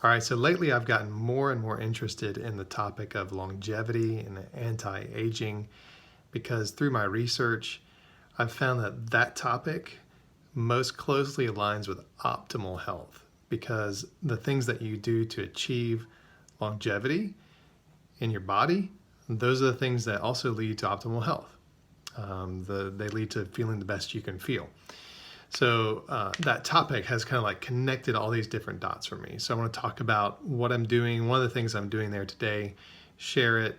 All right, so lately I've gotten more and more interested in the topic of longevity and anti-aging because through my research, I've found that that topic most closely aligns with optimal health because the things that you do to achieve longevity in your body, those are the things that also lead to optimal health. They lead to feeling the best you can feel. So that topic has kind of like connected all these different dots for me. So I want to talk about what I'm doing, one of the things I'm doing there today, share it,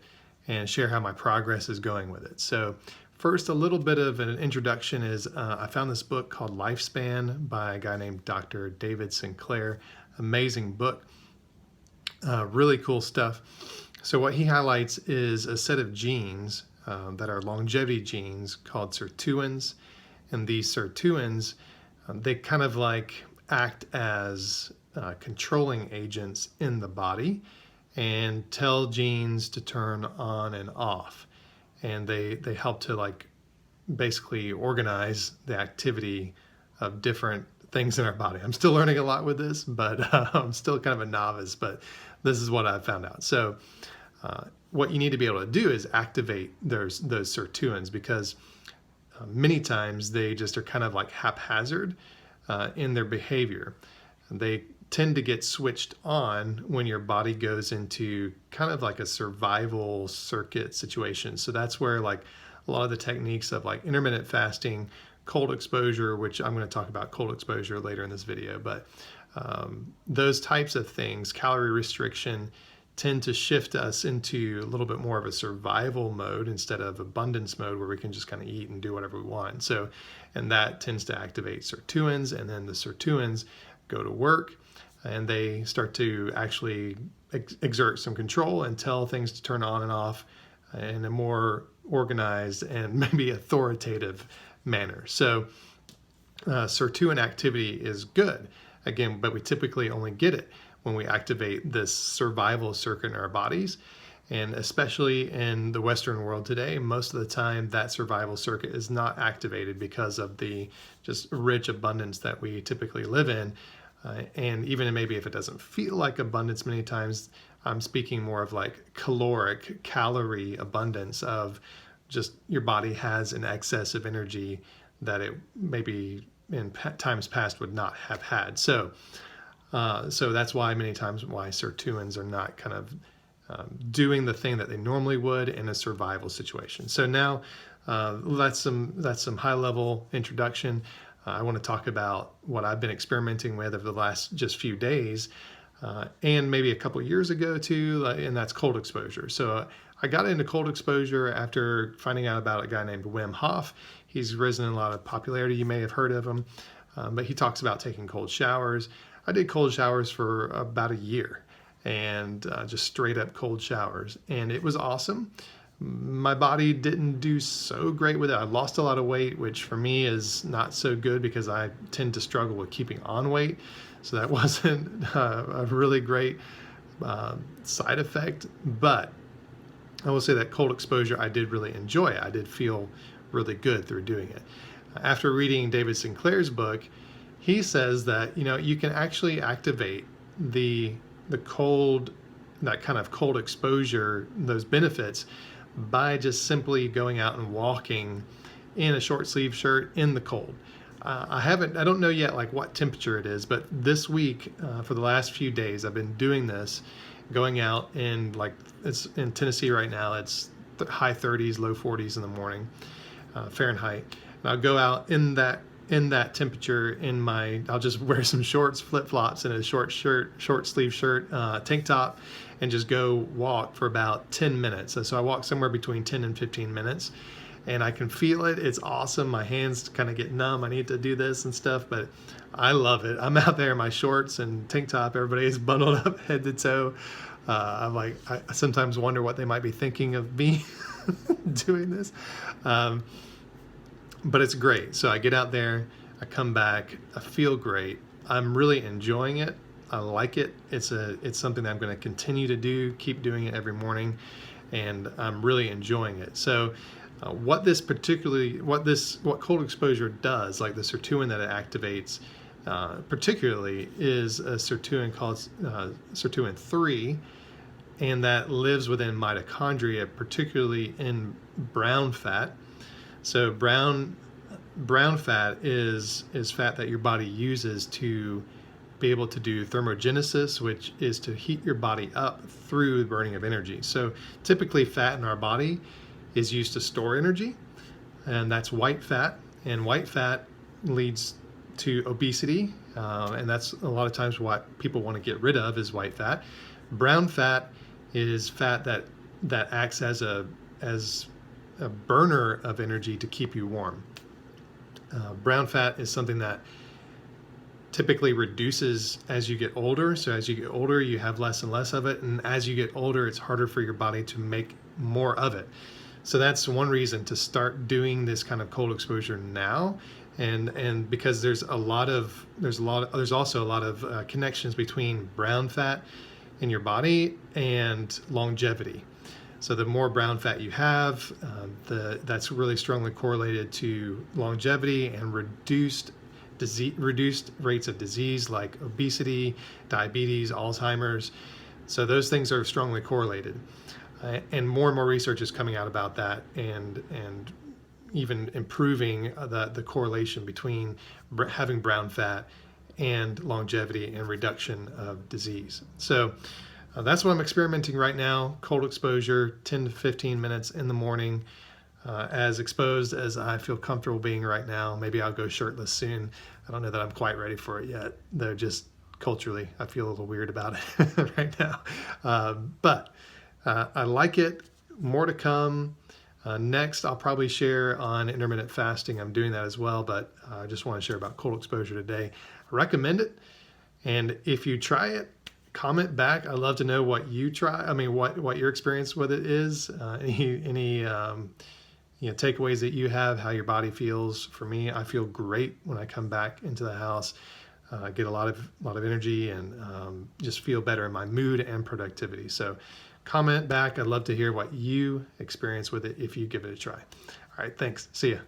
and share how my progress is going with it. So first, a little bit of an introduction is I found this book called Lifespan by a guy named Dr. David Sinclair. Amazing book, really cool stuff. So what he highlights is a set of genes that are longevity genes called sirtuins. And these sirtuins, they kind of like act as controlling agents in the body and tell genes to turn on and off. And they help to like basically organize the activity of different things in our body. I'm still learning a lot with this, but I'm still kind of a novice, but this is what I've found out. So what you need to be able to do is activate those sirtuins because many times they just are kind of like haphazard in their behavior. They tend to get switched on when your body goes into kind of like a survival circuit situation. So that's where like a lot of the techniques of like intermittent fasting, cold exposure, which I'm going to talk about cold exposure later in this video, but those types of things, calorie restriction, tend to shift us into a little bit more of a survival mode instead of abundance mode where we can just kind of eat and do whatever we want. So, and that tends to activate sirtuins, and then the sirtuins go to work and they start to actually exert some control and tell things to turn on and off in a more organized and maybe authoritative manner. So sirtuin activity is good, again, but we typically only get it when we activate this survival circuit in our bodies. And especially in the Western world today, most of the time that survival circuit is not activated because of the just rich abundance that we typically live in. And even maybe if it doesn't feel like abundance many times, I'm speaking more of like calorie abundance of just your body has an excess of energy that it maybe in times past would not have had. So that's why many times why sirtuins are not kind of doing the thing that they normally would in a survival situation. So now that's some high level introduction. I want to talk about what I've been experimenting with over the last just few days and maybe a couple of years ago too, and that's cold exposure. So I got into cold exposure after finding out about a guy named Wim Hof. He's risen in a lot of popularity. You may have heard of him, but he talks about taking cold showers. I did cold showers for about a year and just straight up cold showers. And it was awesome. My body didn't do so great with it. I lost a lot of weight, which for me is not so good because I tend to struggle with keeping on weight. So that wasn't a really great side effect. But I will say that cold exposure, I did really enjoy it. I did feel really good through doing it. After reading David Sinclair's book, he says that, you know, you can actually activate the cold, that kind of cold exposure, those benefits by just simply going out and walking in a short sleeve shirt in the cold. I don't know yet like what temperature it is, but this week for the last few days I've been doing this, going out in like, it's in Tennessee right now, it's high 30s, low 40s in the morning, Fahrenheit. And I'll go out in that temperature I'll just wear some shorts, flip-flops, and a short sleeve shirt, tank top, and just go walk for about 10 minutes. So I walk somewhere between 10 and 15 minutes, and I can feel it. It's awesome. My hands kind of get numb. I need to do this and stuff, but I love it. I'm out there in my shorts and tank top. Everybody is bundled up head to toe. I sometimes wonder what they might be thinking of me doing this. But it's great. So I get out there, I come back, I feel great. I'm really enjoying it. I like it. It's something that I'm going to continue to do, keep doing it every morning, and I'm really enjoying it. So what cold exposure does, like the sirtuin that it activates, particularly is a sirtuin called sirtuin 3, and that lives within mitochondria, particularly in brown fat. So brown fat is fat that your body uses to be able to do thermogenesis, which is to heat your body up through the burning of energy. So typically fat in our body is used to store energy, and that's white fat. And white fat leads to obesity, and that's a lot of times what people want to get rid of is white fat. Brown fat is fat that acts as a burner of energy to keep you warm. Brown fat is something that typically reduces as you get older. So as you get older, you have less and less of it. And as you get older, it's harder for your body to make more of it. So that's one reason to start doing this kind of cold exposure now. And because there's also a lot of connections between brown fat in your body and longevity. So the more brown fat you have, that's really strongly correlated to longevity and reduced rates of disease like obesity, diabetes, Alzheimer's. So those things are strongly correlated. And more research is coming out about that, and even improving the correlation between having brown fat and longevity and reduction of disease. So that's what I'm experimenting right now. Cold exposure, 10 to 15 minutes in the morning, as exposed as I feel comfortable being right now. Maybe I'll go shirtless soon. I don't know that I'm quite ready for it yet, though just culturally I feel a little weird about it right now. But I like it. More to come. Next, I'll probably share on intermittent fasting. I'm doing that as well, but I just want to share about cold exposure today. I recommend it. And if you try it, comment back. I'd love to know what you try. I mean, what your experience with it is. Any takeaways that you have, how your body feels. For me, I feel great when I come back into the house. Get a lot of energy and just feel better in my mood and productivity. So comment back. I'd love to hear what you experience with it if you give it a try. All right, thanks. See ya.